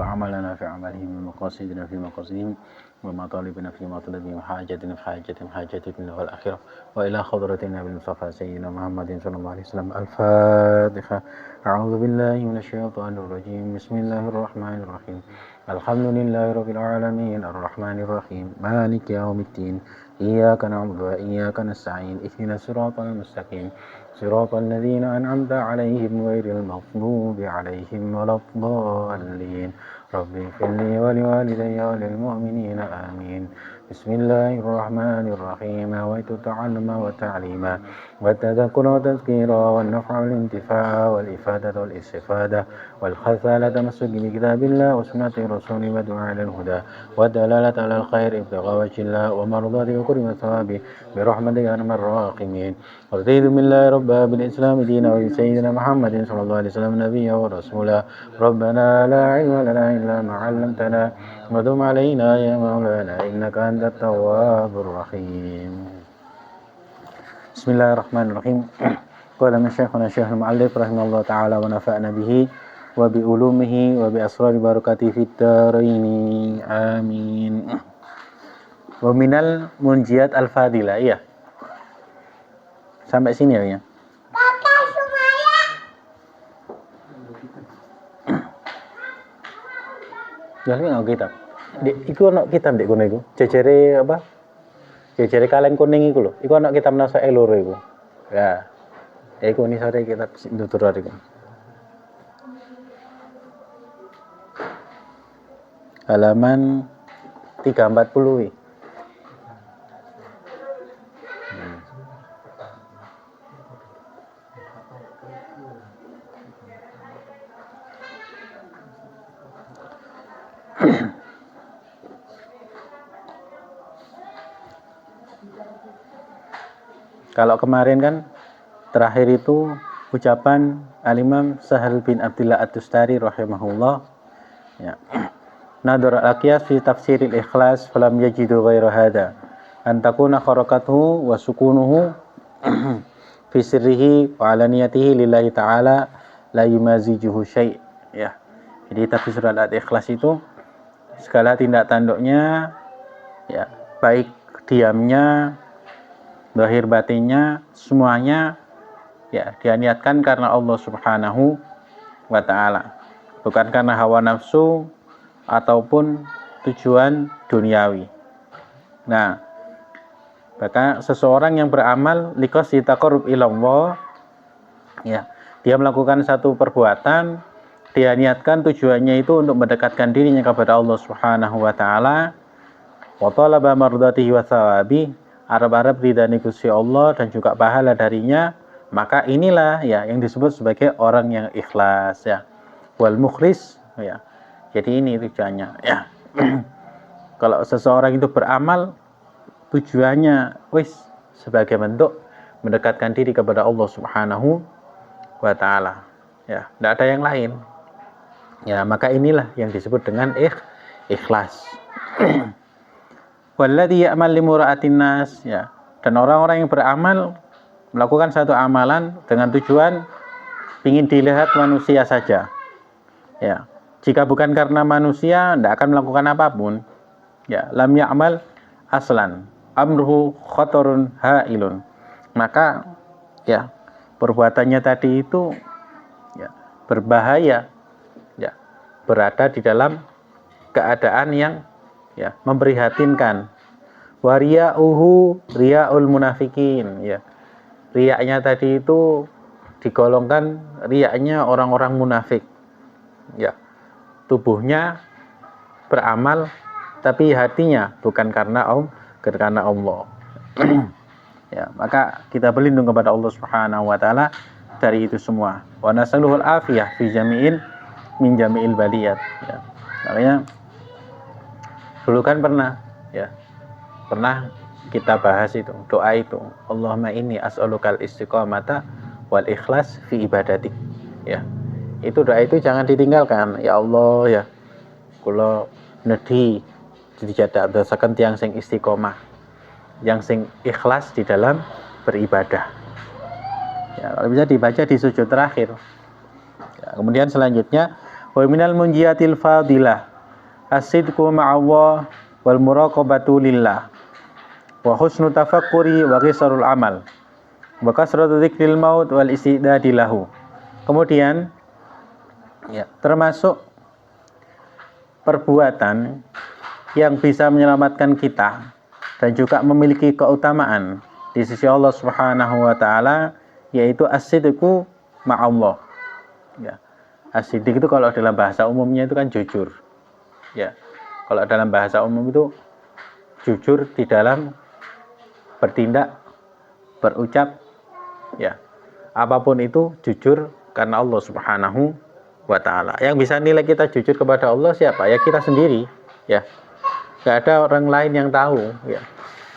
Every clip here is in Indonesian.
وعملنا في عملهم ومقاصدنا في مقاصدهم ومطالبنا في مطلبهم وحاجتنا في حاجتهم حاجة الدنيا والآخرة وإلى حضرتنا بالمصطفى سيدنا محمد صلى الله عليه وسلم. الفاتحة. أعوذ بالله من الشيطان الرجيم. بسم الله الرحمن الرحيم. الحمد لله رب العالمين الرحمن الرحيم مالك يوم الدين إياك نعبد وإياك نستعين اهدنا الصراط المستقيم صراط الذين أنعمت عليهم غير المغضوب عليهم ولا الضالين. رب اغفر لي ولوالدي وللمؤمنين آمين. بسم الله الرحمن الرحيم. نويت التعلم والتعليم والتذكر والتذكير والنفع والانتفاع والإفادة والاستفادة والحث على تمسك بكتاب الله وسنة رسوله والدعاء إلى الهدى والدلالة على الخير ابتغاء وجه الله ومرضاته وكرم ثوابه برحمتك يا أرحم الراحمين. ورضيت بالله ربا بالإسلام دينا وبسيدنا محمد صلى الله عليه وسلم نبيا ورسولا. ربنا لا علم لنا إلا ما علمتنا ودم علينا يا مولانا إنك أنت التواب الرحيم. بسم الله الرحمن الرحيم. قال من شيخنا الشيخ المؤلف رحمه الله تعالى ونفعنا به وبعلومه وبأسرار بركاته في الدارين آمين. Waminal munjiat al-fadilah. Iya. Sampai sini ya. Jadi nggak kitab. Iku ono kitab dek kono iku. Jejere apa? Jejere kaleng kuning iku lho. Iku ono kitab nasae loro iku. Ya. Iku ni sore kitab tutur iku. Halaman 340. Kalau kemarin kan terakhir itu ucapan Al-Imam Sahal bin Abdullah At-Tustari rahimahullah. Ya. Nadhar al-Aqyas fi tafsiril ikhlas falam yajidu ghaira hada an takuna harakatuhu wa sukunuhu fi sirrihi wa alaniyatihi lillahi ta'ala la yumazijuhu syai'. Ya. Jadi tafsir al-ikhlas itu segala tindak tanduknya ya, baik diamnya zahir batinnya semuanya ya diniatkan karena Allah Subhanahu wa taala, bukan karena hawa nafsu ataupun tujuan duniawi. Nah, maka seseorang yang beramal liqasdi taqarrub ilallah ya, dia melakukan satu perbuatan, dia niatkan tujuannya itu untuk mendekatkan dirinya kepada Allah Subhanahu wa taala, wa talaba mardatihi wa thawabi, harap-harap ridha Gusti Allah dan juga pahala darinya, maka inilah ya yang disebut sebagai orang yang ikhlas ya. Wal mukhlis ya. Jadi ini tujuannya ya. Kalau seseorang itu beramal tujuannya sebagai bentuk mendekatkan diri kepada Allah Subhanahu wa taala ya, tidak ada yang lain. Ya, maka inilah yang disebut dengan ikhlas. Walladhi ya'mal limura'atin nas ya. Dan orang-orang yang beramal melakukan satu amalan dengan tujuan ingin dilihat manusia saja. Ya. Jika bukan karena manusia, tidak akan melakukan apapun. Ya, lam ya'mal aslan amruhu khatarun ha'ilun. Maka ya, perbuatannya tadi itu ya, berbahaya. Ya, berada di dalam keadaan yang ya memprihatinkan. Wariya'uhu riya'ul munafikin ya. Riya'nya tadi itu digolongkan riya'nya orang-orang munafik. Ya. Tubuhnya beramal tapi hatinya bukan karena Allah. Ya, maka kita berlindung kepada Allah Subhanahu wa taala dari itu semua. Wa nasalluhul afiyah fi jami'il min jami'il baliyat ya. Makanya dulu kan pernah kita bahas itu, doa itu, Allahumma inni as'alukal istiqamata wal ikhlas fi ibadatik ya. Itu doa itu jangan ditinggalkan. Ya Allah ya, kula nedhi dijadadosaken tiyang sing istiqomah, yang sing ikhlas di dalam beribadah ya, kalau bisa dibaca di sujud terakhir ya. Kemudian selanjutnya Wa minal munjiatil fadilah as-sidqu ma'allah wal muraqabatu lillah wa husnu tafakkuri wa qisarul amal wa kasratu dzikril maut wal istidadi lahu. Kemudian ya, termasuk perbuatan yang bisa menyelamatkan kita dan juga memiliki keutamaan di sisi Allah Subhanahu wa taala, yaitu as-sidqu ma'allah. Ya. As-sidq itu kalau dalam bahasa umumnya itu kan jujur. Ya. Kalau dalam bahasa umum itu jujur di dalam bertindak, berucap, ya. Apapun itu jujur karena Allah Subhanahu wa taala. Yang bisa nilai kita jujur kepada Allah siapa? Ya kita sendiri, ya. Gak ada orang lain yang tahu, ya.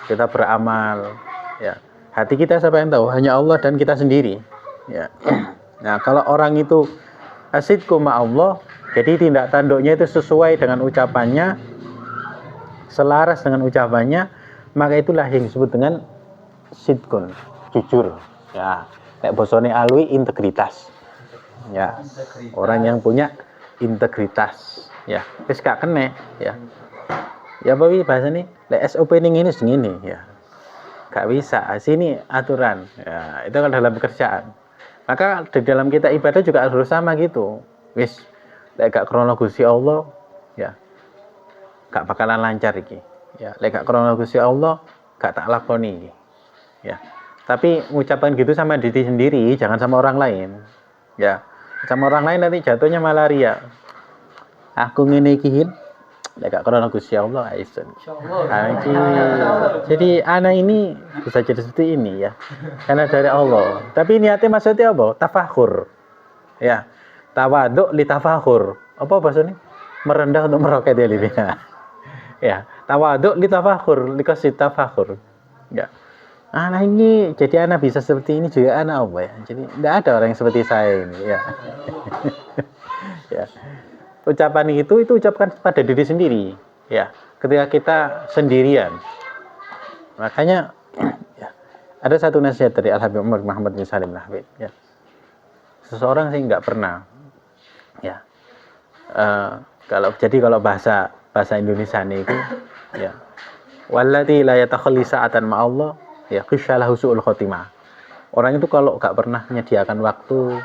Kita beramal, ya. Hati kita siapa yang tahu? Hanya Allah dan kita sendiri, ya. Nah, kalau orang itu asidku ma'allah, jadi tindak tanduknya itu sesuai dengan ucapannya, selaras dengan ucapannya, maka itulah yang disebut dengan sidkun, jujur. Ya, nek bosone alwi integritas. Ya, orang yang punya integritas. Ya, wis gak kene, ya. Ya apa bahasa nih? SOP ini segini, ya. Gak bisa. Sini aturan. Ya, itu kan dalam pekerjaan. Maka di dalam kita ibadah juga harus sama gitu. Wis, lek gak krono Gusti Allah, ya. Gak bakalan lancar iki. Ya, lek gak krono Gusti Allah, gak tak lakoni iki. Ya. Tapi ucapan gitu sama diri sendiri, jangan sama orang lain. Ya. Sama orang lain nanti jatuhnya malaria. Aku ngene iki hin, lek gak krono Gusti Allah, aisun. Jadi anak ini bisa jadi seperti ini ya. Karena dari Allah. Tapi niatnya maksudnya apa? Tafakhur. Ya. Tawaduk li tafakhur. Apa bahasanya? Merendah untuk meroket ya lihatnya. Ya, tawaduk li tafakhur, likasih tafakhur. Ya. Anak ini jadi anak bisa seperti ini juga anak apa ya? Jadi tidak ada orang yang seperti saya ini ya. Ya. Ucapan itu ucapkan pada diri sendiri ya. Ketika kita sendirian. Makanya ya, ada satu nasihat dari Al-Habib Umar Muhammad bin Salim Al-Habib ya. Seseorang sih nggak pernah ya. Kalau bahasa Indonesia itu ya. Wallati la yatakhalli sa'atan ma'allah ya khysyalahu su'ul khotimah. Orang itu kalau gak pernah menyediakan waktu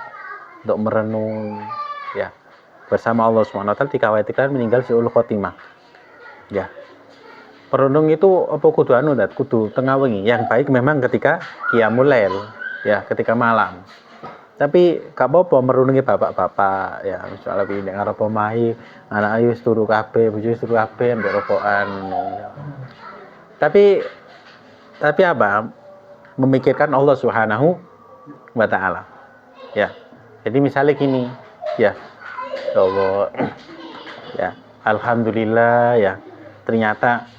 untuk merenung ya bersama Allah Subhanahu wa taala dikhawatirkan meninggal su'ul khotimah. Ya. Merenung itu apa kudu kudu tengah wengi. Yang baik memang ketika qiyamul lail ya, ketika malam. Tapi gak apa-apa merenungi bapak-bapak ya, misalnya ini ngarep omahe, anak ayu wis turu kabeh, bojo wis turu kabeh mbek rokokan. Ya. Tapi apa? Memikirkan Allah Subhanahu wa taala. Ya. Jadi misalnya gini, ya. Allah ya, alhamdulillah ya. Ternyata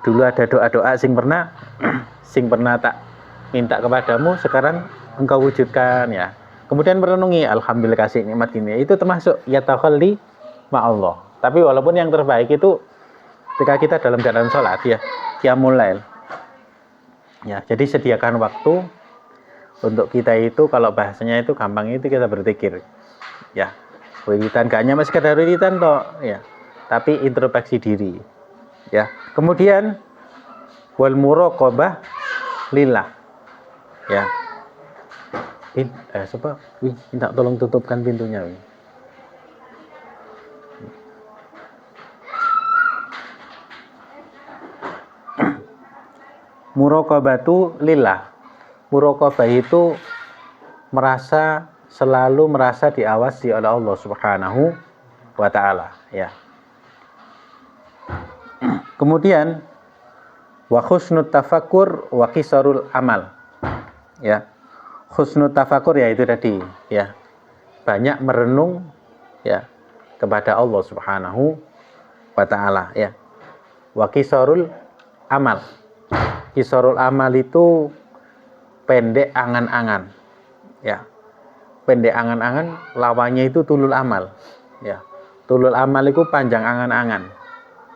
dulu ada doa-doa sing pernah tak minta kepadamu, sekarang engkau wujudkan ya. Kemudian merenungi alhamdulillah kasih nikmat ini. Itu termasuk ya tawalli ma'allah. Tapi walaupun yang terbaik itu ketika kita dalam keadaan sholat ya, qiyamul lail. Ya, jadi sediakan waktu untuk kita itu, kalau bahasanya itu gampang itu kita berzikir. Ya. Wiridan gak hanya sekedar wiridan toh, ya. Tapi introspeksi diri. Ya. Kemudian wal muraqabah lillah. Ya. Minta tolong tutupkan pintunya. Muraqabatu lillah. Muraqabah itu selalu merasa diawasi oleh Allah Subhanahu wa taala, ya. Kemudian wa husnut tafakkur wa qisarul amal. Ya. Husnut tafakkur ya itu tadi, ya. Banyak merenung ya kepada Allah Subhanahu wa taala, ya. Wa qisarul amal. Qisarul amal itu pendek angan-angan. Ya. Pendek angan-angan, lawannya itu tulul amal. Ya. Tulul amal itu panjang angan-angan.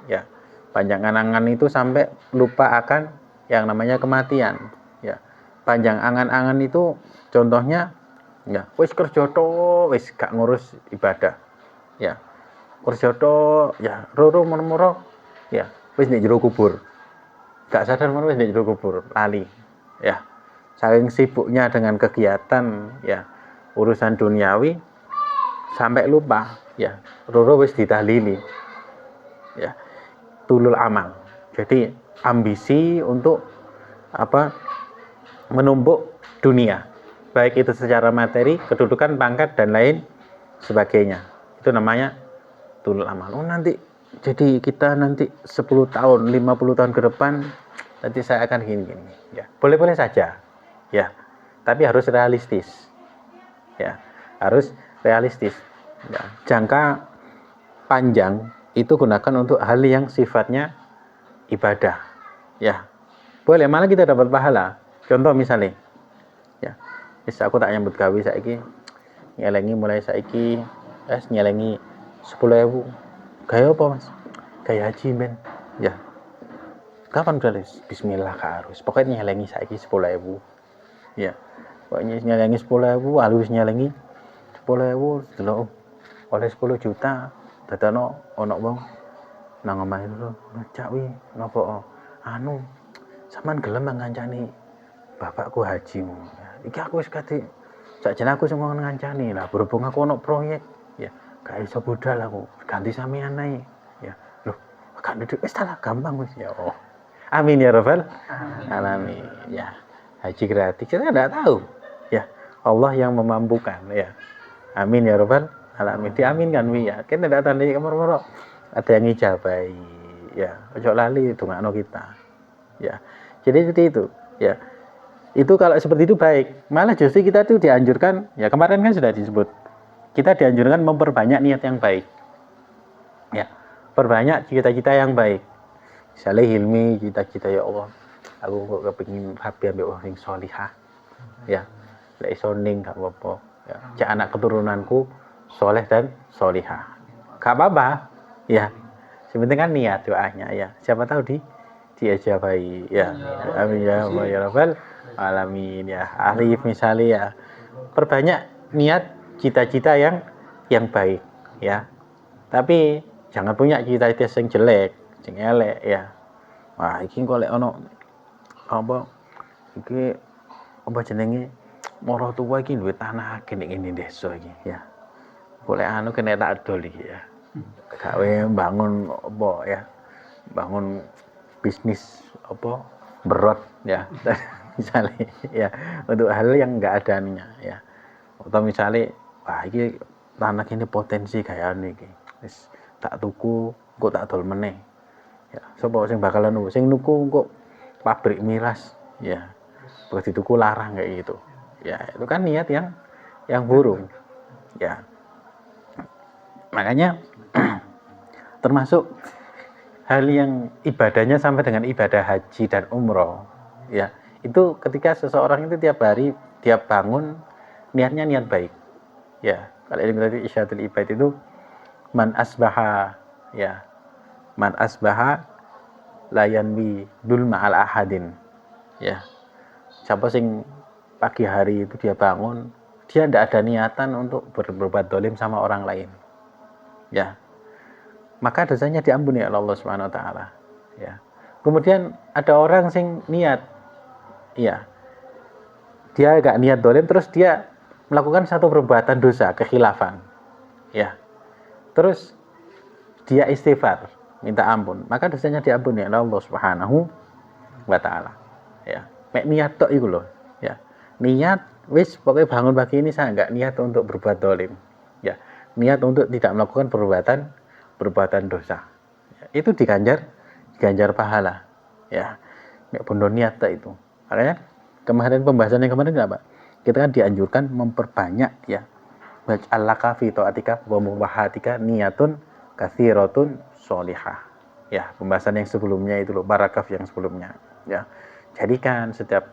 Ya. Panjang angan-angan itu sampai lupa akan yang namanya kematian. Ya. Panjang angan-angan itu contohnya ya, wis kerja to, wis gak ngurus ibadah. ya kerja tok ya roro moro ya wis nek jero kubur gak sadar moro wis nek jero kubur lali ya saking sibuknya dengan kegiatan ya urusan duniawi sampai lupa ya roro wis ditahlili ya tulul amal jadi ambisi untuk apa menumpuk dunia baik itu secara materi kedudukan pangkat dan lain sebagainya itu namanya tulul amal. Oh nanti jadi kita nanti 10 tahun 50 tahun ke depan nanti saya akan gini ya boleh-boleh saja ya tapi harus realistis ya harus realistis ya. Jangka panjang itu gunakan untuk hal yang sifatnya ibadah ya boleh malah kita dapat pahala contoh misalnya ya aku tak nyambut gawe saiki nyelengi mulai saiki nyelengi 10.000 gaya apa mas gaya haji men ya kapan udah bismillah harus pokoknya nyelengi saiki 10.000 ya pokoknya nyelengi 10.000 halus nyelengi 10.000 delok oleh 10 juta dadano ono wong nang omahe lho ngajak wi napa anu sampean gelem ngancani bapakku haji iki aku wis kate sakjane aku sing ngancani lah berhubung aku ono proyek ya gak iso budal aku ganti sampean ae ya loh gak ndek wis salah gampang wis ya oh amin ya rabbal alamin ya haji gratis kita enggak tahu ya Allah yang memampukan ya amin ya rabbal alamin diaminkan wi ya kita enggak tandai kemoro-moro ada yang ijabai ya ojo lali dongakno kita ya jadi seperti itu ya itu kalau seperti itu baik malah justru kita tuh dianjurkan ya kemarin kan sudah disebut kita dianjurkan memperbanyak niat yang baik ya perbanyak cita-cita yang baik misalnya hilmi cita-cita ya Allah aku kok kepengin rabi ambek wong sing sholihah ya lek iso ning gak apa-apa ya cek anak keturunanku soleh dan sholihah gak apa-apa ya sebenarnya kan niat doanya ya siapa tahu diajabai ya amin ya Allah ya rabbal alamin ya ahli misalnya ya perbanyak niat cita-cita yang baik ya tapi jangan punya cita-cita yang jelek sing elek ya wah iki kok lek ono apa iki apa jenenge moro tuwa iki duwe tanah akeh ning ngene desa iki ya boleh anu kena tak adol iki ya gawe bangun apa ya bangun bisnis apa berot ya misalnya ya untuk hal yang enggak ada aninya ya atau misalnya wah iki tanah ini potensi kayak anu iki wis tak tuku kok tak dol meneh ya sapa sing bakalan nuku sing nuku kok pabrik miras ya begitu dituku larang kayak gitu ya itu kan niat yang buruk ya makanya termasuk hal yang ibadahnya sampai dengan ibadah haji dan umroh ya itu ketika seseorang itu tiap hari tiap bangun niatnya niat baik ya kalau ini berarti isyatul ibad itu man asbaha layan bi dul ma'al ahadin ya siapa sing pagi hari itu dia bangun dia tidak ada niatan untuk berbuat dolim sama orang lain ya maka dosanya diampuni oleh Allah Subhanahu wa taala ya kemudian ada orang sing niat ya dia gak niat dolim terus dia melakukan satu perbuatan dosa kekhilafan ya terus dia istighfar minta ampun maka dosanya diampuni oleh Allah Subhanahu wa taala ya mek niat tok iku lho ya niat wis pokoknya bangun pagi ini saya enggak niat untuk berbuat dolim ya niat untuk tidak melakukan perbuatan dosa ya, itu diganjar pahala ya nek bondo niat tok itu makanya kemarin pembahasan yang kemarin apa kita kan dianjurkan memperbanyak ya waj'alaka fi taatika wa muwahatika niyatun katsiratun sholihah ya pembahasan yang sebelumnya itu loh barakaf yang sebelumnya ya jadikan setiap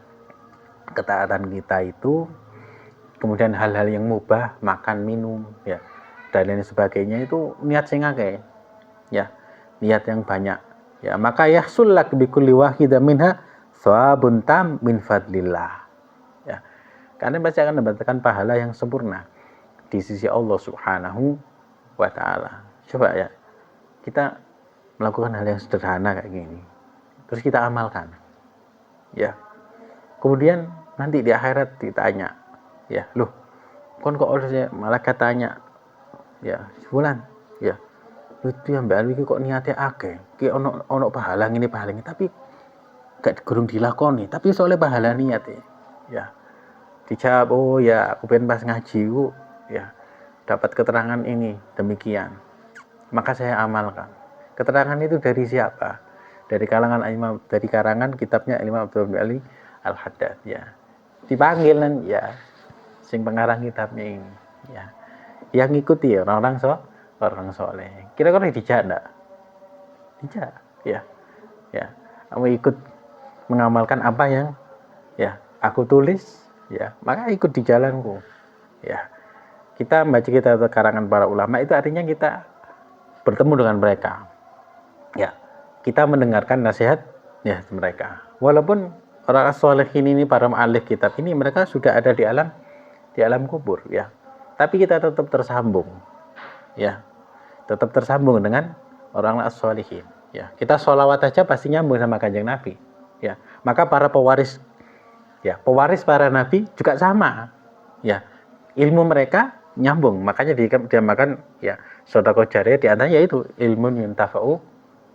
ketaatan kita itu kemudian hal-hal yang mubah makan minum ya dan lain sebagainya itu niat sing akeh ya niat yang banyak ya maka yahsul lak bi kulli wahidah minha thawabun tam min fadlillah ya karena pasti akan mendapatkan pahala yang sempurna di sisi Allah Subhanahu wa ta'ala. Coba ya, kita melakukan hal yang sederhana kayak gini, terus kita amalkan, ya. Kemudian nanti di akhirat ditanya, ya, loh, kon kok harusnya malaikat tanya, ya, sebulan, ya, itu yang mbak Alwi kok niatnya akeh, ki ono pahala ini pahala ini, tapi gak gurung dilakoni, tapi soalnya pahala niat ya. Dijawab, oh ya, aku pengen pas ngaji, ya, dapat keterangan ini demikian, maka saya amalkan. Keterangan itu dari siapa? Dari karangan kitabnya Imam Abdul Ali Al-Haddad, ya. Dipanggil kan, ya, sing pengarang kitabnya ini, ya. Yang ngikuti orang soleh. Kira-kira dijak enggak? Dijak, ya. Ya. Kamu ikut mengamalkan apa yang ya aku tulis, ya, maka ikut di jalanku, ya. Kita membaca karangan para ulama itu artinya kita bertemu dengan mereka, ya, kita mendengarkan nasihat ya mereka. Walaupun orang sholihin ini, para mu'allif kitab ini, mereka sudah ada di alam kubur, ya, tapi kita tetap tersambung, ya, tetap tersambung dengan orang sholihin, ya. Kita sholawat aja pasti nyambung sama Kanjeng Nabi, ya. Maka para pewaris, ya, pewaris para nabi juga sama, ya, ilmu mereka nyambung, makanya dinamakan ya sedekah jariyah. Di antaranya yaitu ilmu yuntafa'u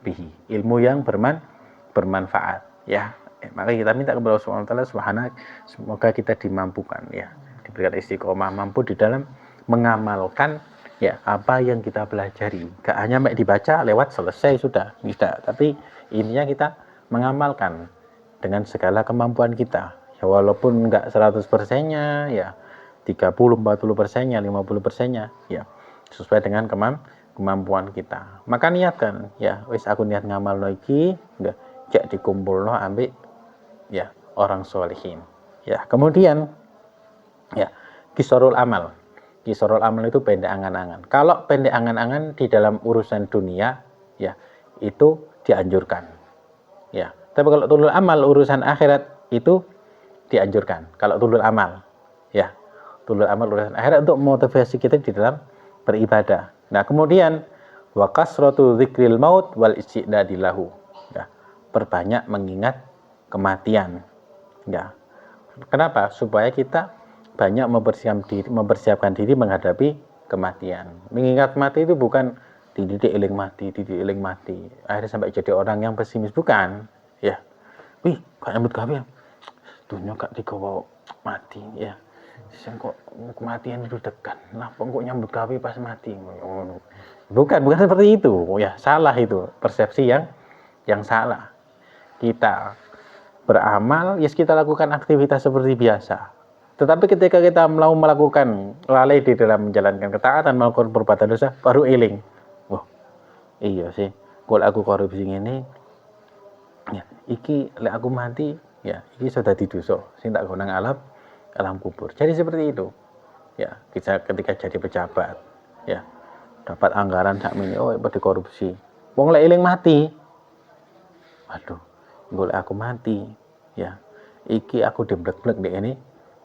bihi, ilmu yang bermanfaat, ya. Maka kita minta kepada Allah Subhanahu wa taala, semoga kita dimampukan, ya, diberikan istiqomah, mampu di dalam mengamalkan ya apa yang kita pelajari. Gak hanya dibaca lewat selesai sudah, tidak, tapi intinya kita mengamalkan dengan segala kemampuan kita, ya, walaupun enggak 100%-nya, ya, 30-40%-nya, 50%-nya, ya, sesuai dengan kemampuan kita. Maka niatkan, ya, wis aku niat ngamal iki, enggak jak dikumpulno ambek ya orang sholihin, ya. Kemudian ya kisorul amal. Kisorul amal itu pendek angan-angan. Kalau pendek angan-angan di dalam urusan dunia, ya, itu dianjurkan, ya. Tapi kalau tulul amal urusan akhirat itu dianjurkan. Kalau tulul amal, ya, tulul amal urusan akhirat untuk motivasi kita di dalam beribadah. Nah, kemudian wa kasratu dzikril maut wal isti'dadi lahu, ya, perbanyak mengingat kematian, ya. Kenapa? Supaya kita banyak mempersiapkan diri menghadapi kematian. Mengingat mati itu bukan dididik eling mati, akhirnya sampai jadi orang yang pesimis, bukan, ya. Wih, gak nyambut gawe, dunia gak digawa mati, ya. Sing kok kematian itu dekat, kenapa kok nyambut gawe pas mati? Bukan seperti itu, ya, salah itu, persepsi yang salah. Kita beramal, yes, kita lakukan aktivitas seperti biasa. Tetapi ketika kita mau melakukan lalai di dalam menjalankan ketaatan, melakukan perbuatan dosa, baru eling, wah, iya sih, kalau aku korupsi ini, ya, iki lek aku mati, ya, iki sudah didosa, sing tak gonang alam kubur. Jadi seperti itu, ya. Kita ketika jadi pejabat, ya, dapat anggaran sak mini, oh, pada korupsi, wong lek eling mati, aduh, golek aku mati, ya, iki aku dimblek-blek di ini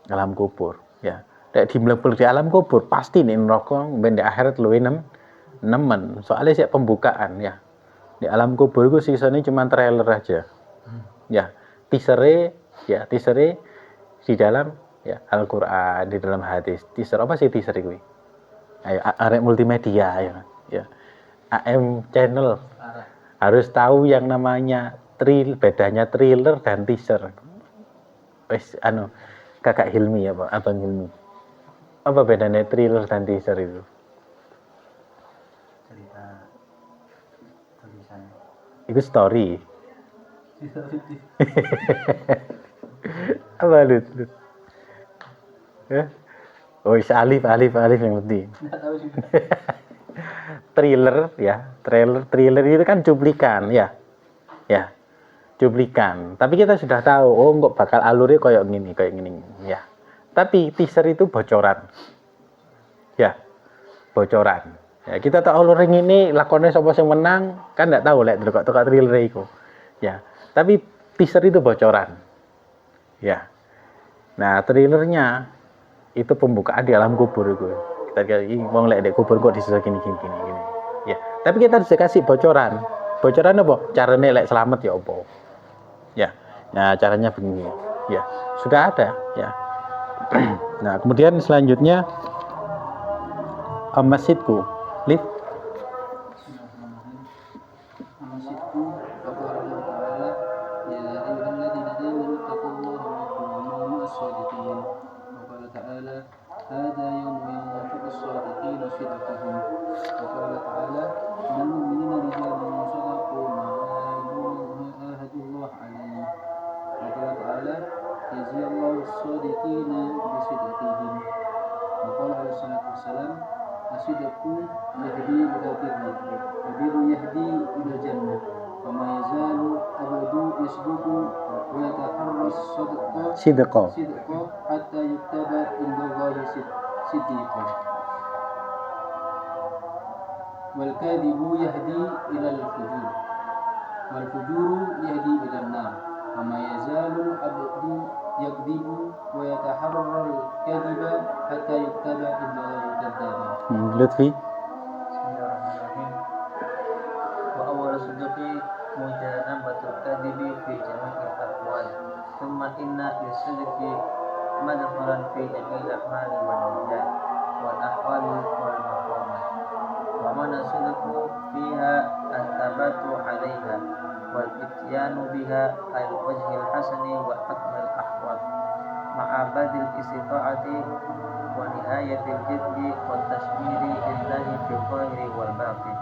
alam kubur, ya. Lek dimblek-blek di alam kubur pasti nih neraka ben di akhirat luwih nemen. Soalnya sih pembukaan, ya. Di alam kubur itu sisanya cuma trailer aja, ya. Teaser di dalam ya Al-Qur'an, di dalam hadis. Teaser apa sih teaser itu? Ayo, arek multimedia, ya. AM channel harus tahu yang namanya bedanya thriller dan teaser. Wes Kakak Hilmi, ya, Pak, Abang Hilmi. Apa bedanya thriller dan teaser itu? Cerita tulisan. Itu story. Apa lu? Oh, alif yang penting. Thriller, ya, thriller itu kan cuplikan, ya, ya, cuplikan. Tapi kita sudah tahu, oh, kok bakal alurnya kayak gini, ya. Tapi teaser itu bocoran, ya, bocoran. Ya, kita tahu alurnya ini, lakonnya siapa yang menang, kan nggak tahu, lihat tukar thriller itu, ya. Tapi teaser itu bocoran, ya. Nah, thrillernya itu pembukaan di alam kubur itu. Tadi wong lek dek kubur kok disisa gini. Ya, tapi kita harus kasih bocoran. Bocoran apa? Caranya lek selamat ya apa? Ya. Nah, caranya begini. Ya, sudah ada, ya. Nah, kemudian selanjutnya masjidku. Lift. Masjidku faqala Allah Ta'ala ya ayyuhalladzina amanu taqullaha wa kunu ma'as-shadiqin. Wa qala ta'ala hadha yawmu yanfa'u as-shadiqina shidquhum. Wa qala ta'ala minal mu'minina rijalun sadaqu ma ahadullah alayhi. Wa qala ta'ala jaziyallahu as-shadiqina bisidqihim. Wa qala alaihi salatu wassalam asidqu yahdi ila birri wa birru yahdi ila jannah wa ma yazalu abdu yasduqu wa yataharra Sidqa. sidqa hatta yuktaba indallahi siddiqa wal kadhibu yahdi ila al-fujur wal fujuru yahdi ila an-nar wa ma yazalu abdu yakdibu wa yataharra al-kadhiba hatta yuktaba indallahi kadzdzaba. Lutfi. Bismillahirrahmanirrahim. Wa awwalu sidqi mujanabatul kadhibi fi jami'il ahwal. Thumma inna lisidqi madkhalan fi jami'il ahmali wan niyat wal ahwali wal maqamat. Wa mana sidqu fiha at-tabatu 'alayha wal ityanu biha al wajhil hasani wa akmal ahwal ma'a badil istita'ati wa nihayatil jiddi wa tashmiri lillahi fil zahiri wal batin.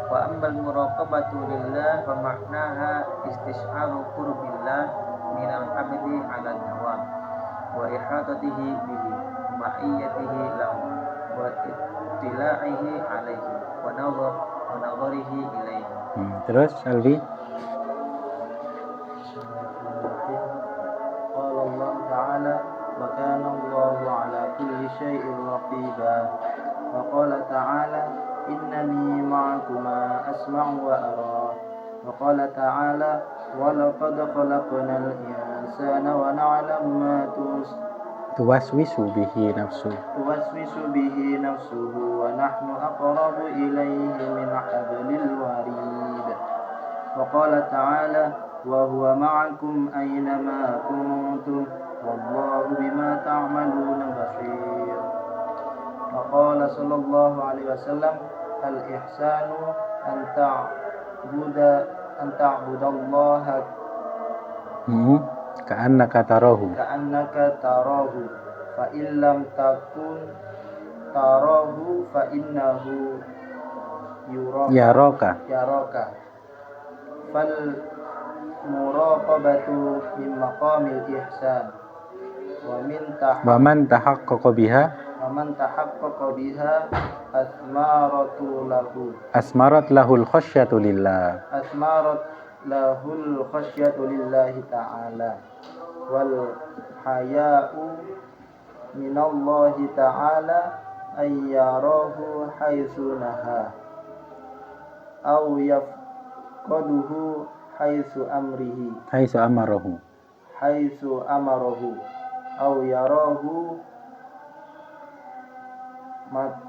Wa ammal muraqabatu lillah fa ma'naha istish'aru qurbillah minal abdi 'ala dawam wa ihatatihi bihi wa ma'iyyatihi lahu wa ittila'ihi 'alaihi wa nadharihi ilaihi. Terus Alwi. Qala Allah Ta'ala wa kana Allahu 'ala kulli shay'in raqiba. Wa qala ta'ala innani ma'akuma asma'u wa ara. Wa qala ta'ala wa laqad khalaqnal insana wa na'lamu ma Tuwaswisu bihi nafsu. tuwaswisu bihi nafsuhu wa nahnu aqrabu ilayhi min hablil warid. Wa qala ta'ala wa huwa ma'akum aina ma kuntum wallahu bima ta'maluna basir. Wa qala sallallahu alaihi wasallam al ihsanu an ta'budallaha Ka'annaka tarahu. ka'annaka tarahu fa illam takun tarahu fa innahu Yaraka. fal muraqabatu min maqamil ihsan Wa man tahaqqaqa biha asmarat lahul khasyatu lillah. lahul khasyatu lillahi ta'ala wal haya'u minallahi ta'ala ayyarahu haitsu naha aw yafqaduhu haitsu amarahu aw yarahu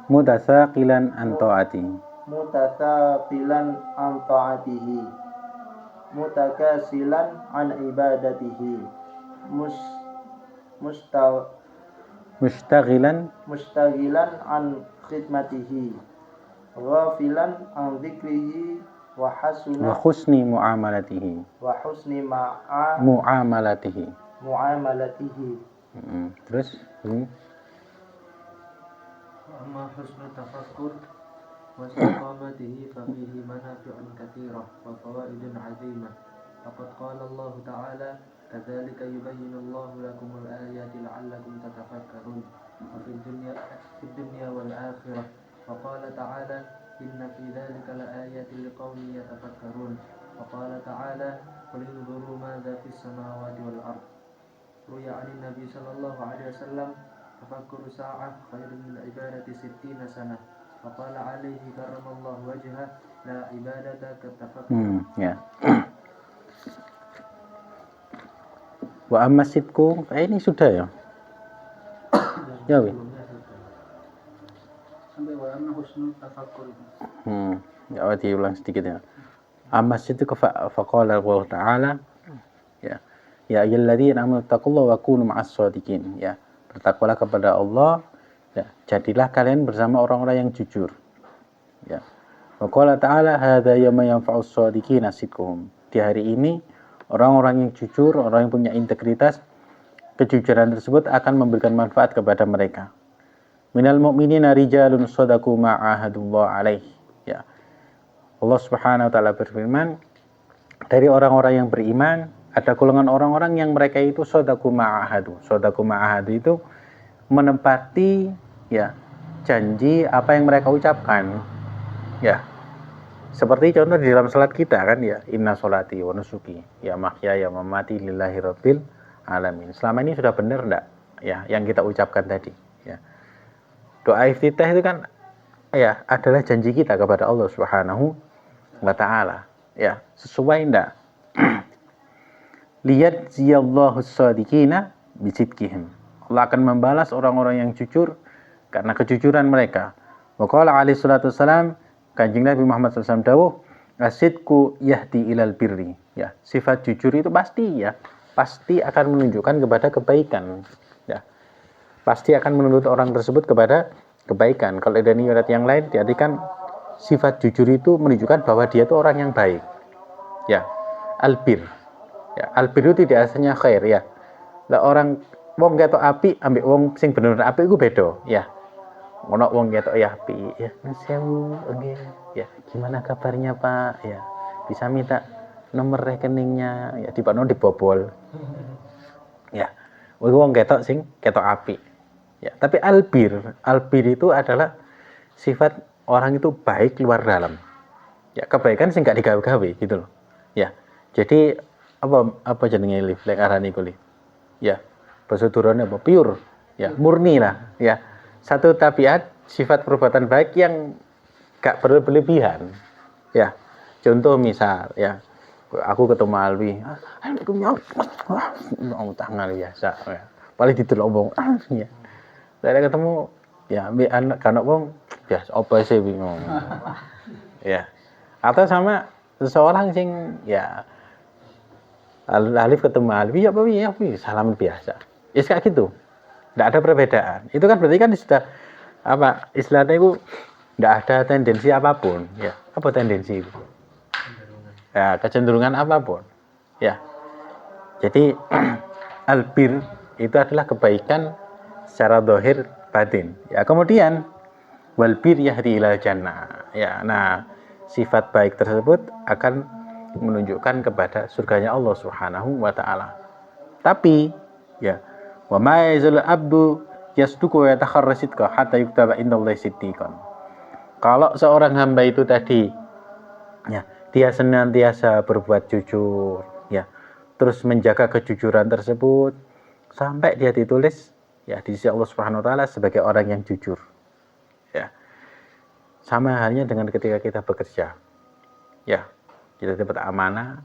Mutasaqilan an ta'ati. mutakasilan an ibadatihi mustaghilan an khidmatihi ghafilan an dzikrihi wa husni muamalatihi. Terus amma husnul tafakkur wa istiqamatihi fa fihi manafi'un katsirah wa fawaidun 'azimah. Faqad qala Allah Ta'ala kadzalika yubayyinu Allahu lakumul ayati la'allakum tatafakkarun wa fid dunya wal akhirah. Wa qala ta'ala inna fi dzalika laayatin liqaumin yatafakkarun. Wa qala ta'ala qul inzuru madza fis samawati wal ardh. Ruya 'an Nabi sallallahu alaihi wasallam tafakkuru sa'ah khairun min ibadati 60 sanah. Wa qala alaihi karramallahu wajhah la ibadata katafakkur. Ya. Wa amma sidku, ini sudah ya. Ya, Wi. husnul tafakkur itu? Ya, diulang sedikit ya. Amma sidqu faqala Allah Ta'ala ya. Ya ayyuhalladzina amanu taqullaha wa kunu ma'as shadiqin. Ya, bertakwalah kepada Allah, ya, jadilah kalian bersama orang-orang yang jujur. Ya. Wa qala ta'ala hadza yawma yanfa'us shadiqina sidquhum. Di hari ini orang-orang yang jujur, orang yang punya integritas, kejujuran tersebut akan memberikan manfaat kepada mereka. Minal mu'minina rijalun shadaqu ma'ahadullah alaih. Ya. Allah Subhanahu wa taala berfirman, dari orang-orang yang beriman ada golongan orang-orang yang mereka itu shadaqu ma'ahadu. Shadaqu ma'ahadu itu menepati ya janji apa yang mereka ucapkan. Ya. Seperti contoh di dalam salat kita kan ya, inna sholati wa nusuki ya mahyaya wa mamati lillahi rabbil alamin. Selama ini sudah benar enggak ya yang kita ucapkan tadi ya. Doa iftitah itu kan ya adalah janji kita kepada Allah Subhanahu wa taala. Ya, sesuai enggak? Lihat ziyallahu shadiqina bisidqihim. Allah akan membalas orang-orang yang jujur karena kejujuran mereka. Wa qala alaihi salatu wassalam, Kanjeng Nabi Muhammad SAW dawuh, asidku yahdi ilal birri. Ya, sifat jujur itu pasti ya, pasti akan menunjukkan kepada kebaikan. Ya, pasti akan menuntut orang tersebut kepada kebaikan. Kalau ada riwayat yang lain, diartikan sifat jujur itu menunjukkan bahwa dia itu orang yang baik. Ya, albir. Ya, albir itu tidak asalnya khair ya. Lah orang wong ketok api ambek wong sing bener-bener api iku beda ya. Ono wong ketok ya api ya. Sewu nggih. Ya, gimana kabarnya Pak? Ya. Bisa minta nomor rekeningnya ya dibobol. Ya. Wong ketok sing ketok api. Ya, tapi albir itu adalah sifat orang itu baik luar dalam. Ya, kebaikan sing gak digawe-gawe gitu loh. Ya. Jadi apa jenenge lift lek arani kuwi. Ya. Basa durane apa? Pure. Ya, murni lah, ya. Satu tabiat sifat perbuatan baik yang gak berlebihan. Ya. Contoh misal ya. Aku ketemu Alwi, tangan biasa ya. Paling didelok wong. Ya. Saya ketemu ya ambek anak kanak wong ya apa sih bingung. Ya. Atau sama seseorang sing ya Alif ketemu Alwi ya salam biasa. Ya kayak gitu. Enggak ada perbedaan. Itu kan berarti kan sudah apa istilahnya itu enggak ada tendensi apapun ya. Apa tendensi itu? Ya, kecenderungan apapun. Ya. Jadi albir itu adalah kebaikan secara zahir batin. Ya, kemudian wal bir yahdi ilal jannah. Ya, nah sifat baik tersebut akan menunjukkan kepada surganya Allah Subhanahu wa taala. Tapi ya, wa ma yazal abdu yasduqu wa yatakharra sidqa hatta yuktaba indallahi siddiqan. Kalau seorang hamba itu tadi ya, dia senantiasa berbuat jujur ya, terus menjaga kejujuran tersebut sampai dia ditulis ya di sisi Allah Subhanahu wa taala sebagai orang yang jujur. Ya. Sama halnya dengan ketika kita bekerja. Ya, kita dapat amanah,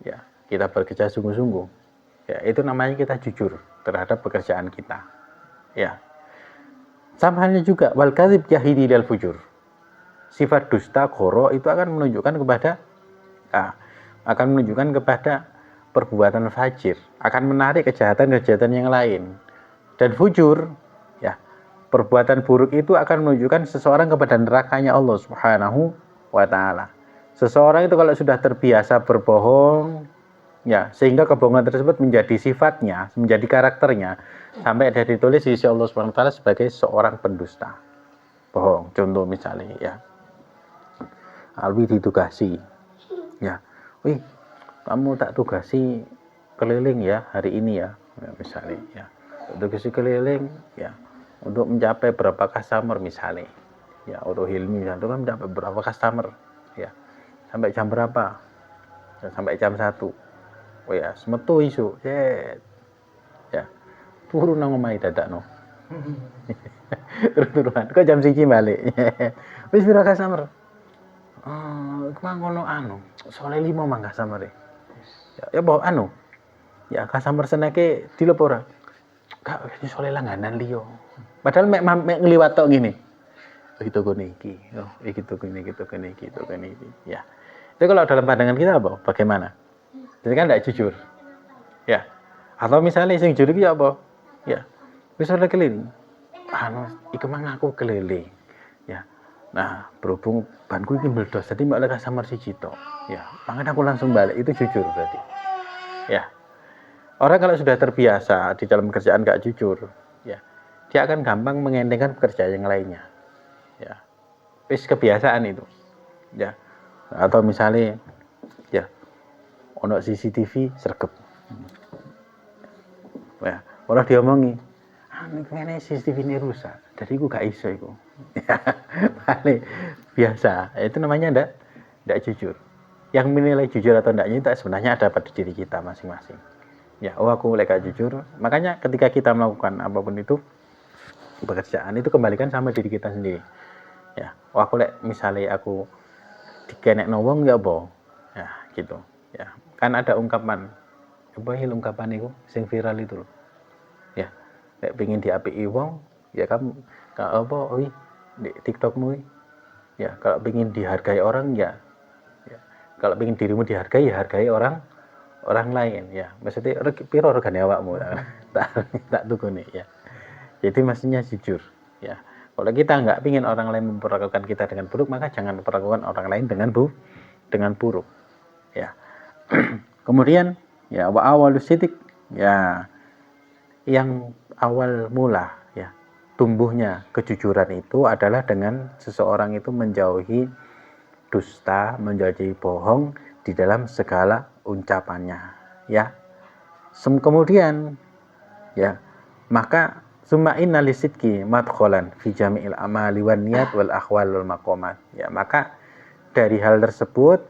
ya, kita bekerja sungguh-sungguh. Ya, itu namanya kita jujur terhadap pekerjaan kita. Ya. Sama halnya juga wal kadzib yahdi ilal fujur. Sifat dusta ghoro itu akan menunjukkan kepada perbuatan fajir, akan menarik kejahatan-kejahatan yang lain. Dan fujur, ya, perbuatan buruk itu akan menunjukkan seseorang kepada nerakanya Allah Subhanahu wa taala. Seseorang itu kalau sudah terbiasa berbohong, ya, sehingga kebohongan tersebut menjadi sifatnya, menjadi karakternya, sampai ada ditulis di sisi Allah Subhanahu wa taala sebagai seorang pendusta. Bohong, contoh misalnya, ya. Alwi ditugasi. Ya. Wih, kamu tak tugasi keliling ya hari ini ya, misalnya, ya. Tugasi keliling, ya, untuk mencapai berapa customer misalnya. Ya, untuk Hilmi itu kan mencapai berapa customer, ya. Sampai jam berapa? Ya, sampai jam 1. Oh ya, semetu isu. Ya. Turun nang omahe dadakno. Turun-turunan. Kok jam 1 balik. Wis pira customer? Ngono Soleh 5 mang customer. Ya bawa Ya customer seneke dilepo ora? Gak Soleh langganan liyo. Padahal mek ngliwat tok ngene. toko niki. Oh, iki toko niki, toko niki, toko niki. Ya. Itu kalau dalam pandangan kita apa? Bagaimana? Jadi kan tidak jujur. Ya. Atau misalnya sing jujur iki apa? Ya. Wis ora keliling. Anu, iku mang aku keliling. Ya. Nah, berhubung banku iki meledos, jadi mbak leka samar siji tok. Ya, makanya aku langsung balik. Itu jujur berarti. Ya. Orang kalau sudah terbiasa di dalam kerjaan gak jujur, ya, dia akan gampang mengentengkan pekerjaan yang lainnya. Ya. Wis kebiasaan itu. Ya. Atau misalnya ya, ono CCTV sergep. Ya, orang diomongi, ini CCTV ini rusak, jadi aku gak iso iku. Ya, paling biasa. Itu namanya ndak jujur. Yang menilai jujur atau ndaknya itu sebenarnya ada pada diri kita masing-masing. Ya, aku gak jujur. Makanya ketika kita melakukan apapun itu pekerjaan itu kembalikan sama diri kita sendiri. Ya, aku misalnya aku dikenekno wong ya apa? Ya, gitu. Ya, kan ada ungkapan apa ungkapan itu sing viral itu loh. Ya, nek pengen diapiki wong, ya kamu apa di TikTokmu. Ya, kalau pengen dihargai orang ya kalau pengen dirimu dihargai ya hargai orang lain ya. Maksudnya piro regane awakmu tak tukune ya. Jadi maksudnya jujur ya. Kalau kita nggak ingin orang lain memperlakukan kita dengan buruk, maka jangan perlakukan orang lain dengan buruk ya. Kemudian ya wa awalus sidik ya, yang awal mula ya tumbuhnya kejujuran itu adalah dengan seseorang itu menjauhi dusta, menjauhi bohong di dalam segala ucapannya ya. Kemudian ya, maka summa inna lisidqi madkholan fi jami'il amali wan niyat wal akhwal wal maqamat ya. Maka dari hal tersebut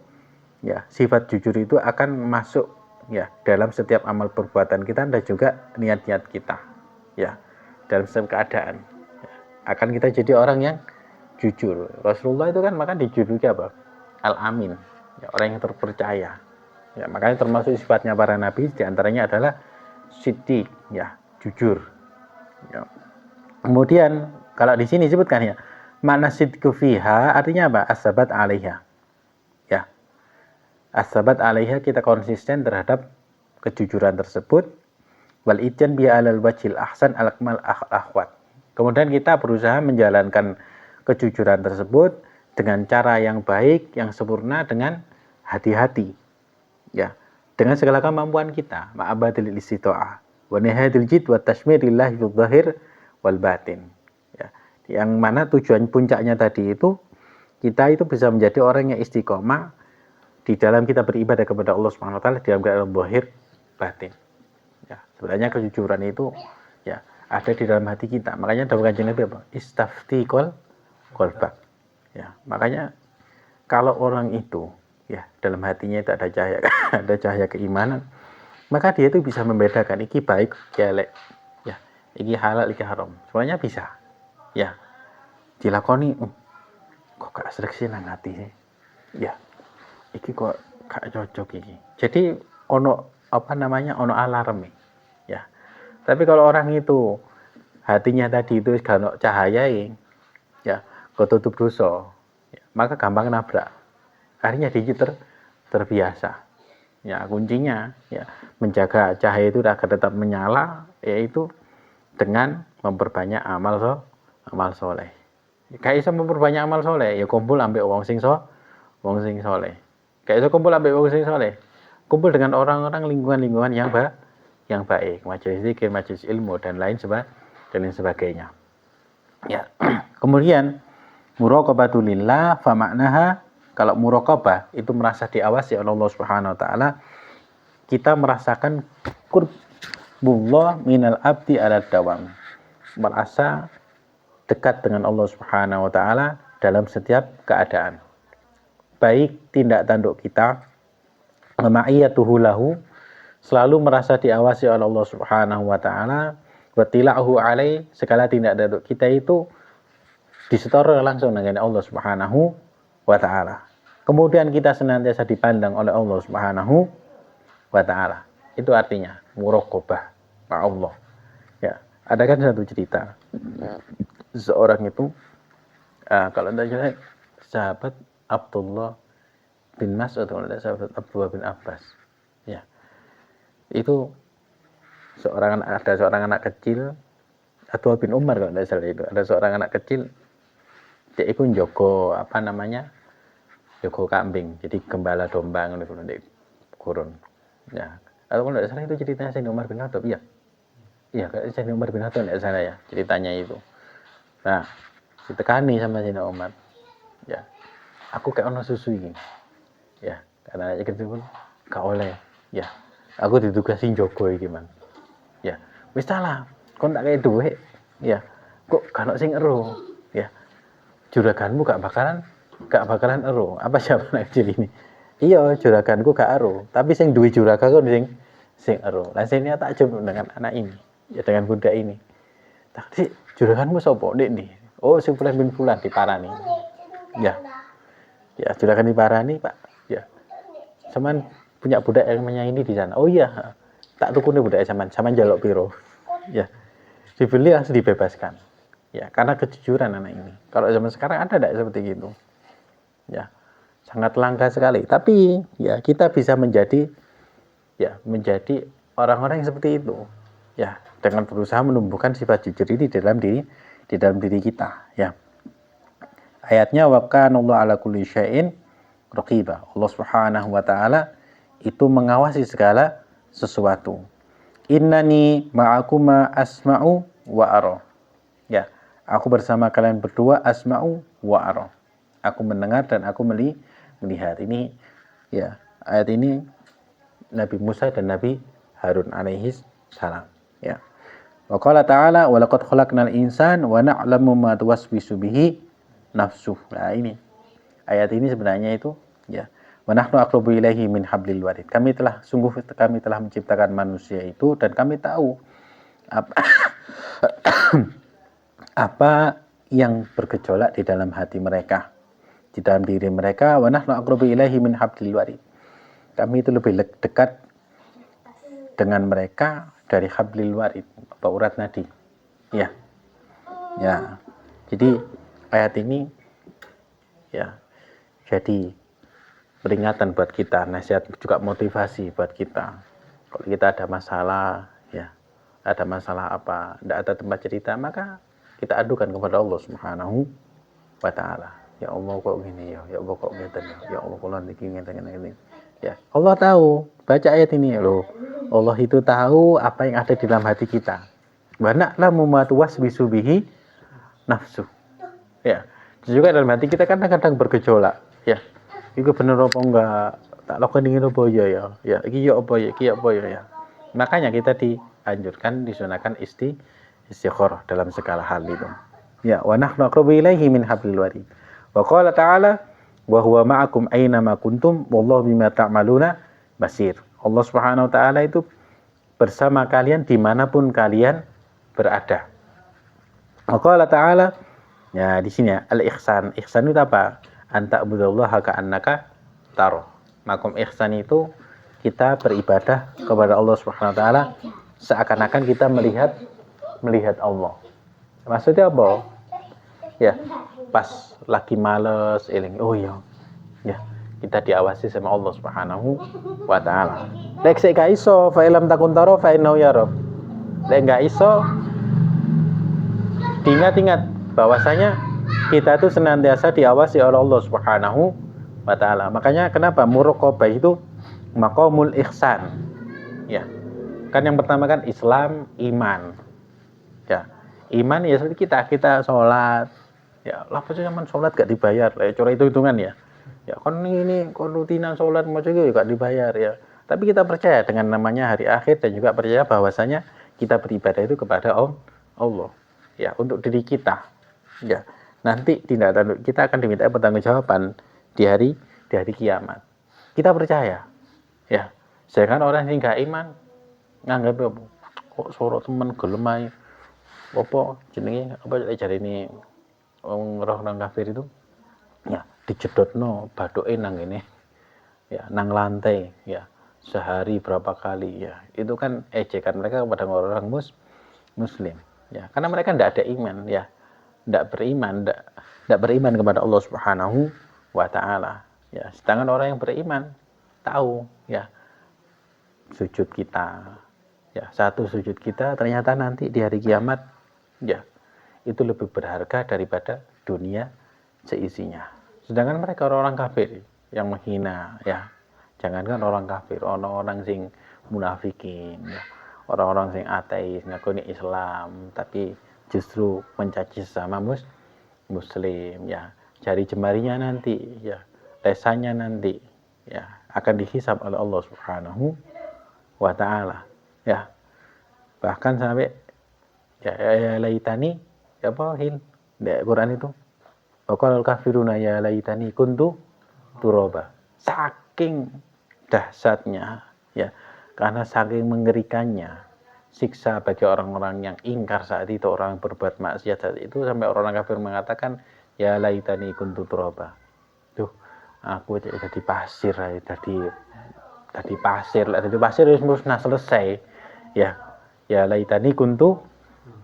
ya, sifat jujur itu akan masuk ya dalam setiap amal perbuatan kita dan juga niat-niat kita ya, dalam setiap keadaan ya, akan kita jadi orang yang jujur. Rasulullah itu kan maka dijuluki apa? Al-Amin ya, orang yang terpercaya ya. Makanya termasuk sifatnya para nabi diantaranya adalah siddiq ya, jujur ya. Kemudian kalau di sini disebutkan ya, makna sidqu fiha artinya apa? As-sabat 'alaiha ya. As-sabat 'alaiha, kita konsisten terhadap kejujuran tersebut. Wal ityan bi alal wajhil ahsan al-akmal akhwat. Kemudian kita berusaha menjalankan kejujuran tersebut dengan cara yang baik, yang sempurna, dengan hati-hati ya, dengan segala kemampuan kita, ma'abadil istita'ah wa nihayadil jid wa tashmirillahi fil zahir wal batin ya. Yang mana tujuan puncaknya tadi itu kita itu bisa menjadi orang yang istiqomah di dalam kita beribadah kepada Allah Subhanahu wa taala dalam keadaan zahir batin ya. Sebenarnya kejujuran itu ya ada di dalam hati kita. Makanya dalam Kanjeng Nabi apa? Istafti qalbak ya. Makanya kalau orang itu ya dalam hatinya itu ada cahaya keimanan, maka dia itu bisa membedakan iki baik, jelek ya, iki halal, iki haram. Semuanya bisa ya dilakoni. Kok gak srek sih nang ati sih ya, iki kok gak cocok iki. Jadi ono ono alarm ya. Tapi kalau orang itu hatinya tadi itu gak ono cahaya ya, ketutup dosa ya, maka gampang nabrak. Akhirnya dia terbiasa ya. Kuncinya ya menjaga cahaya itu agar tetap menyala, yaitu dengan memperbanyak amal soleh. Kayak iso memperbanyak amal soleh ya kumpul ambek wong sing soleh. Kayak iso kumpul ambek wong sing soleh, kumpul dengan orang-orang lingkungan yang baik, majelis zikir, majelis ilmu dan lain sebagainya ya. Kemudian muraqabatulillah fa maknaha, kalau muraqabah itu merasa diawasi oleh Allah Subhanahu wa taala, kita merasakan qurbullah minal abdi ala dawam, merasa dekat dengan Allah Subhanahu wa taala dalam setiap keadaan. Baik tindak tanduk kita, ma'iyatuhu lahu, selalu merasa diawasi oleh Allah Subhanahu wa taala, wa tila'hu alai, segala tindak tanduk kita itu disetor langsung dengan Allah Subhanahu wa ta'ala. Kemudian kita senantiasa dipandang oleh Allah Subhanahu wa ta'ala. Itu artinya muraqabah Allah ya. Ada kan satu cerita, seorang itu Kalau tidak salah sahabat Abdullah bin Mas'ud, kalau tidak sahabat Abdullah bin Abbas. Ya. Itu ada seorang anak kecil, Abdullah bin Umar kalau tidak salah itu. Ada seorang anak kecil, dia itu njogo jogo kambing. Jadi gembala domba ngono iku ndek gurun. Ya. Kalau tidak salah itu ceritanya Sayyidina Umar bin Khattab, iya. Iya, Sayyidina Umar bin Khattab tidak salah ya ceritanya itu. Nah, ditekani sama Sayyidina Umar. Ya. Aku kayak ono susu ini. Ya, karena anak kecil pun gak oleh. Ya. Aku ditugasin jogo iki, Man. Ya. Wis salah. Kon tak kayak duit. Ya. Kok gak ono sing ero. Ya. Juraganmu gak bakalan ero. Apa siapa anak kecil ini? Iya, juraganku gak ero, tapi sing duwe juragan kok sing ero. Lah sini tak jumpa dengan anak ini, ya dengan budak ini. Tapi juraganmu sapa, Dik nih? Oh, sing Fulan bin Fulan diparani. Ya. Ya, juragan diparani, Pak. Ya. Saman punya budak yang menyaingi di sana. Oh iya. Tak tukune budak saman njaluk piro. Ya. Dibeli langsung dibebaskan. Ya, karena kejujuran anak ini. Kalau zaman sekarang ada enggak seperti gitu? Ya. Sangat langka sekali. Tapi ya kita bisa menjadi orang-orang yang seperti itu. Ya, dengan berusaha menumbuhkan sifat jujur ini di dalam diri kita, ya. Ayatnya wa kana Allah ala kulli syai'in raqiba. Allah Subhanahu wa taala itu mengawasi segala sesuatu. Innani ma'akuma asma'u wa ara. Ya, aku bersama kalian berdua asma'u wa ara. Aku mendengar dan aku melihat. Ini ya, ayat ini Nabi Musa dan Nabi Harun alaihi salam, ya. Wa qala ta'ala wa laqad khalaqnal insana wa na'lamu ma tuwaswisu bihi nafsuh. Nah, ini ayat ini sebenarnya itu ya, wa nahnu aqrabu ilaihi min hablil warid. Kami telah menciptakan manusia itu dan kami tahu apa yang bergejolak di dalam hati mereka, di dalam diri mereka. Wa nahnu aqrabu ilaihi min hablil warid. Kami itu lebih dekat dengan mereka dari hablil warid, urat nadi. Ya. Ya. Jadi ayat ini ya jadi peringatan buat kita, nasihat juga motivasi buat kita. Kalau kita ada masalah, ya, ada masalah apa, tidak ada tempat cerita, maka kita adukan kepada Allah Subhanahu wa taala. Ya Allah kok gini ya, ya Allah kok ngeten ya, ya Allah kok niki ngeten. Ya, Allah tahu. Baca ayat ini loh. Allah itu tahu apa yang ada di dalam hati kita. Wa na'lamu ma tuwaswisu bihi nafsu. Ya. Juga dalam hati kita kadang-kadang bergejolak. Ya. Iku bener apa enggak? Tak lakukan ingin apa ya ya. Ya, iki ya apa ya, iki ya apa ya. Makanya kita dianjurkan, disunahkan istikharah dalam segala hal itu. Ya, wa nahnu aqrabu ilaihi min hablil warid. Wa qala ta'ala wa huwa ma'akum aina ma kuntum wallahu bima ta'maluna basir. Allah Subhanahu wa taala itu bersama kalian dimanapun kalian berada. Wa qala ta'ala, ya di sini ya, al-ihsan. Ihsan itu apa? Anta abudallaha ka'annaka taro. Makom ihsan itu kita beribadah kepada Allah Subhanahu wa taala seakan-akan kita melihat Allah. Maksudnya apa? Ya, pas lagi males eling, oh iya. Ya, kita diawasi sama Allah Subhanahu wa taala. Lek sik gak iso fa ilam takun taro fa innahu yara. Lek gak iso diingat-ingat bahwasanya kita itu senantiasa diawasi oleh Allah Subhanahu wa taala. Makanya kenapa muraqabah itu maqamul ihsan. Ya. Kan yang pertama kan Islam, iman. Ya. Iman ya seperti kita sholat. Ya, lah pasti zaman sholat gak dibayar. Cara itu hitungan ya. Ya kan ini kon rutinan sholat macam itu gak dibayar ya. Tapi kita percaya dengan namanya hari akhir dan juga percaya bahwasanya kita beribadah itu kepada Allah. Ya, untuk diri kita. Ya. Nanti tindak tanduk kita akan diminta pertanggungjawaban di hari kiamat. Kita percaya. Ya. Sedangkan orang yang gak iman nganggap kok sorot temen gelem ae. Apa jenenge apa jarine orang kafir itu ya dijedotno badoke nang ngene ya nang lantai ya sehari berapa kali ya itu kan ejekan mereka kepada orang muslim ya karena mereka tidak ada iman ya tidak beriman kepada Allah Subhanahu wa taala. Ya, sedangkan orang yang beriman tahu ya sujud kita. Ya, satu sujud kita ternyata nanti di hari kiamat ya itu lebih berharga daripada dunia seisinya. Sedangkan mereka orang kafir yang menghina ya. Jangankan orang kafir, orang-orang sing munafikin ya. Orang-orang sing ateis ngakuni Islam tapi justru mencaci sesama muslim ya. Jari jemarinya nanti ya, lesannya nanti ya akan dihisab oleh Allah Subhanahu wa taala ya. Bahkan sampai ya laitani ya apa hin di Quran itu waqal kafiruna ya laitani kuntu turaba. Saking dahsyatnya ya, karena saking mengerikannya siksa bagi orang-orang yang ingkar saat itu, orang yang berbuat maksiat saat itu, sampai orang kafir mengatakan ya laitani kuntu turaba. Duh, aku jadi pasir, jadi pasir wis musnah selesai ya. Ya laitani kuntu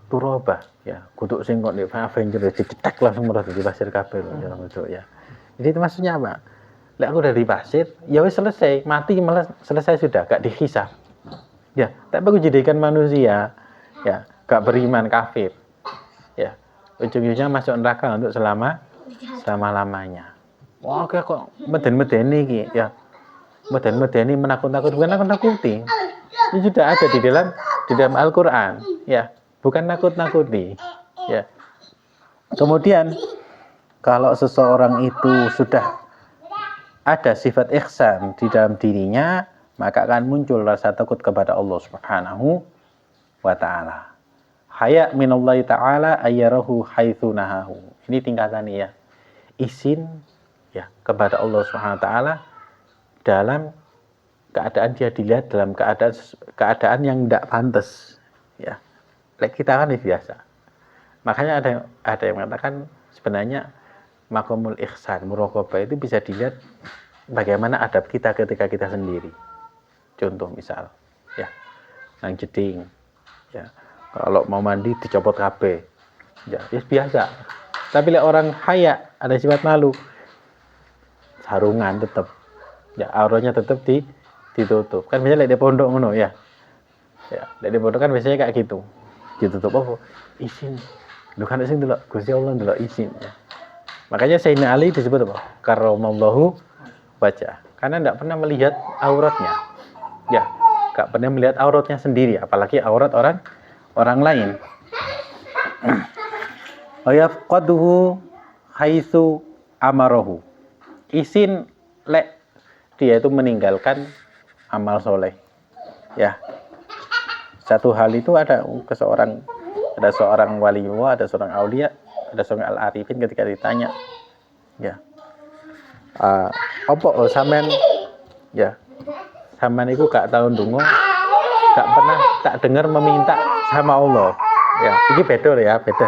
turaba ya, kutuk sing kok nek Avenger dicetek langsung merah di pasir kabeh ya. Jadi itu maksudnya apa? Lek aku dari pasir, ya wis selesai, mati malah selesai sudah, gak dihisab. Ya, tapi aku jadikan manusia ya, gak beriman kafir. Ya. Ujung-ujungnya masuk neraka untuk selama-lamanya. Wah, kok meden-medeni iki ya. Meden-medeni menakut-nakuti. Ini sudah ada di dalam Al-Qur'an ya. Bukan nakut-nakuti ya. Kemudian kalau seseorang itu sudah ada sifat ihsan di dalam dirinya, maka akan muncul rasa takut kepada Allah Subhanahu wa taala. Haya minallahi taala ayyarahu haitsu nahahu. Ini tingkatannya ya. Izin ya kepada Allah Subhanahu wa taala dalam keadaan dia dilihat dalam keadaan yang tidak pantas ya. Kita kan biasa. Makanya ada yang mengatakan sebenarnya maqamul ihsan, muraqabah itu bisa dilihat bagaimana adab kita ketika kita sendiri. Contoh misal ya, nang jeding ya, kalau mau mandi dicopot kabeh. Ya, biasa. Tapi lek orang haya, ada sifat malu, sarungan tetap. Ya, auranya tetap ditutup. Kan biasanya lek di pondok ngono ya. Ya, lek di pondok kan biasanya kayak gitu. Ditutup apa? Izin. Lu kan sing delok Gusti Allah delok izin ya. Makanya Sayyidina Ali disebut apa? Karramallahu wajah. Karena tidak pernah melihat auratnya. Ya, enggak pernah melihat auratnya sendiri, apalagi aurat orang lain. Ayafqaduhu haitsu amarahu. Izin lek dia itu meninggalkan amal soleh. Ya. Satu hal itu ada seorang waliullah, ada seorang aulia, ada seorang al-arifin ketika ditanya, ya, apa sampean ya, sampean itu gak tahu ndonga, gak pernah tak dengar meminta sama Allah. Ya, ini beda ya, beda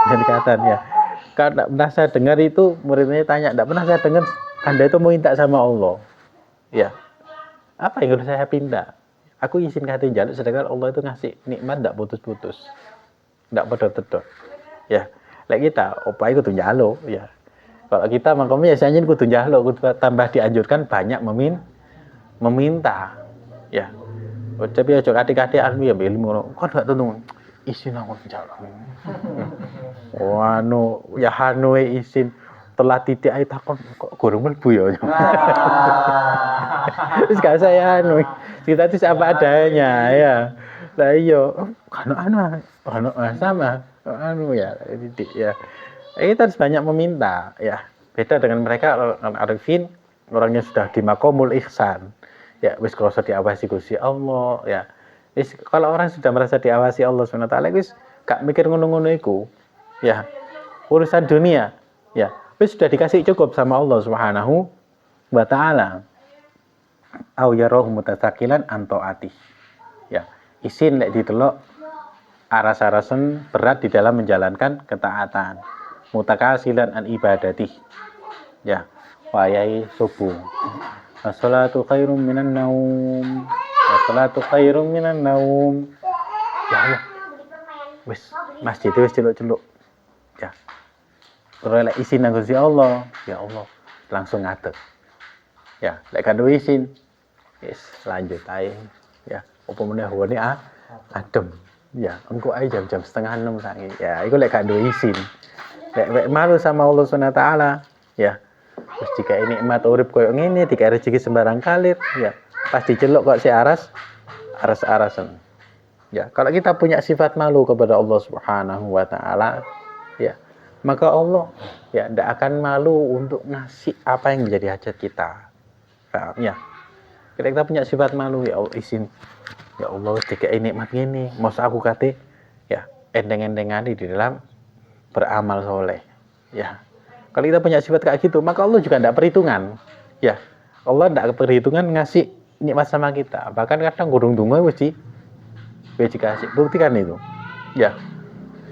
pendekatan ya. Karena pernah saya dengar itu muridnya tanya, tidak pernah saya dengar Anda itu meminta sama Allah. Ya, apa yang harus saya minta? Aku izin kata jaluk, sedangkan Allah itu ngasih nikmat tidak putus-putus, tidak pedot-pedot. Ya, lek kita, opa itu tuh jaluk. Ya, kalau kita makamnya biasanya kudu jaluk, kudu tambah dianjurkan banyak meminta. Ya, tapi aja kate-kate anu ya ilmu, kok gak tentu izin aku jaluk. Wano, ya hanu izin. Telah titik ae takon kok gorong mlebu ya. Wis gak saya anu. Kita itu apa adanya ya. Lah iya, anu sama anu ya titik ya. Kita harus banyak meminta ya. Beda dengan mereka orang arifin, orangnya sudah di maqamul ihsan. Ya, wis krasa diawasi Gusti Allah ya. Wis kalau orang sudah merasa diawasi Allah Subhanahu wa taala wis gak mikir ngono-ngono iku. Ya. Urusan dunia ya. Wis sudah dikasih cukup sama Allah Subhanahu wa taala. Au yarahu mutasakilan antaati. Ya, izin lek didelok aras-arasen berat di dalam menjalankan ketaatan. Mutakasilan an ibadati. Ya, wayai subuh. As-salatu khairum minan naum. As-salatu khairum minan naum. Ya Allah. Wis masjid wis celuk-celuk. Ya. Kalau lek izin nang Gusti Allah, ya Allah langsung ngadeg. Ya, lek gak duwe izin, wis lanjut ae. Ya, apa meneh hawane adem. Ya, engko ae jam-jam 5:30 saiki. Ya, iku lek gak duwe izin. Lek malu sama Allah Subhanahu wa taala, ya. Terus jika nikmat urip koyo ngene, dikek rezeki sembarang kalir, ya. Pas diceluk kok si aras-arasan. Ya, kalau kita punya sifat malu kepada Allah Subhanahu wa taala, ya, maka Allah ya tidak akan malu untuk ngasih apa yang menjadi hajat kita. Paham ya? Ketika kita punya sifat malu, ya Allah izin. Ya Allah, jika nikmat ini, masa aku kate ya endeng-endengane di dalam beramal soleh. Ya. Kalau kita punya sifat kayak gitu, maka Allah juga tidak perhitungan. Ya. Allah tidak perhitungan ngasih nikmat sama kita. Bahkan kadang gurung donga wis dikasih. Buktikan itu. Ya.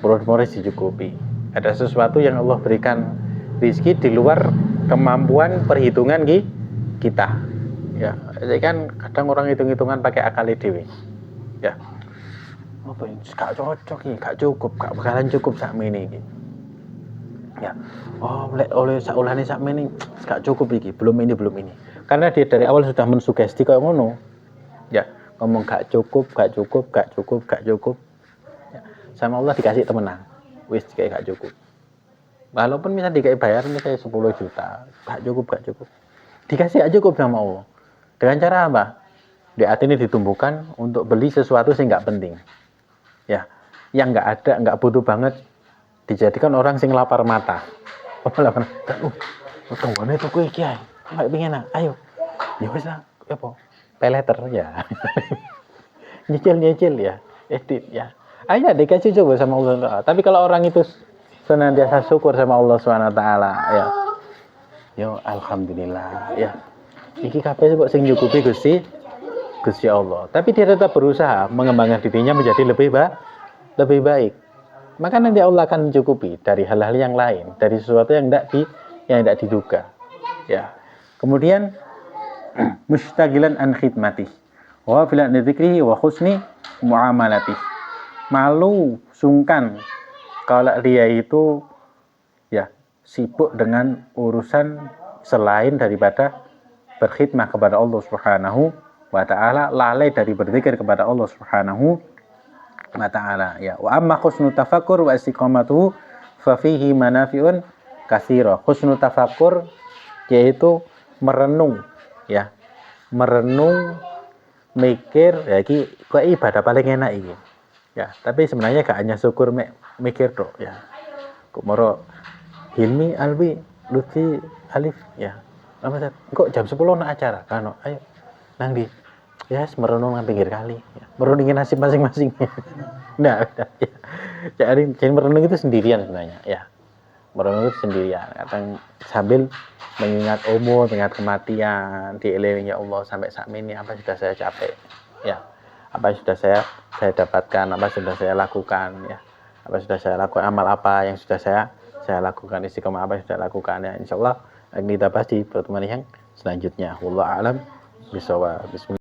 Perut-perut dicukupi. Ada sesuatu yang Allah berikan rezeki di luar kemampuan perhitungan kita. Ya, jadi kan kadang orang hitung-hitungan pakai akal dhewe. Ya. Apa ini? Gak cocok iki, gak cukup, gak bakalan cukup sakmene iki. Ya. Oh, oleh saulane sakmene gak cukup iki, belum ini. Karena dia dari awal sudah mensugesti kayak ngono. Ya, ngomong gak cukup. Ya. Sama Allah dikasih temenan. Wis kayak gak cukup. Walaupun misalnya dikasih bayar misalnya 10 juta, gak cukup. Dikasih gak cukup sama Allah. Dengan cara apa? Di hati ini ditumbuhkan untuk beli sesuatu yang gak penting. Ya, yang gak ada, gak butuh banget, dijadikan orang sing lapar mata. Lapar mata. Tungguane tuku iki ae. Mbak pengen ayo. Ya wis lah, apa? Peleter ya. Nyicil ya. Edit ya. Ayo dikasih coba sama Allah. Tapi kalau orang itu senantiasa syukur sama Allah Subhanahu wa taala, ya. Yo alhamdulillah, ya. Iki kabeh kok sing nyukupi Gusti Allah. Tapi dia tetap berusaha mengembangkan dirinya menjadi lebih baik. Maka nanti Allah akan mencukupi dari hal-hal yang lain, dari sesuatu yang tidak diduga. Ya. Kemudian mustaqilan an khidmatih wa filan dzikrihi wa husni muamalatih. Malu, sungkan kalau dia itu ya sibuk dengan urusan selain daripada berkhidmah kepada Allah Subhanahu wa taala, lalai dari berzikir kepada Allah Subhanahu wa taala. Ya, wa amma husnul tafakkur wa istiqamatuhu fa fihi manafi'un katsira. Husnul tafakkur yaitu merenung, ya. Merenung, mikir, ya iki kok ibadah paling enak iki. Ya, tapi sebenarnya gak hanya syukur mikir tok, ya. Kok moro Hilmi, Alwi, Lutfi, Alif, ya. Kok jam 10 nak acara? Kano, ayo. Nang di. Ya, merenung nang pinggir kali. Ya. Merenungin nasib masing-masing. Nah, ya. Jadi merenung itu sendirian sebenarnya, ya. Merenung itu sendirian. Kadang sambil mengingat umur, mengingat kematian, dieling ya Allah sampai saat ini apa sudah saya capai, ya. Apa yang sudah saya dapatkan, apa sudah saya lakukan, ya. Apa sudah saya lakukan, amal apa yang sudah saya lakukan, istiqomah apa yang sudah lakukan, ya. Insyaallah kita bahas di pertemuan yang selanjutnya. Wallahu a'lam bishawab. Bismillah.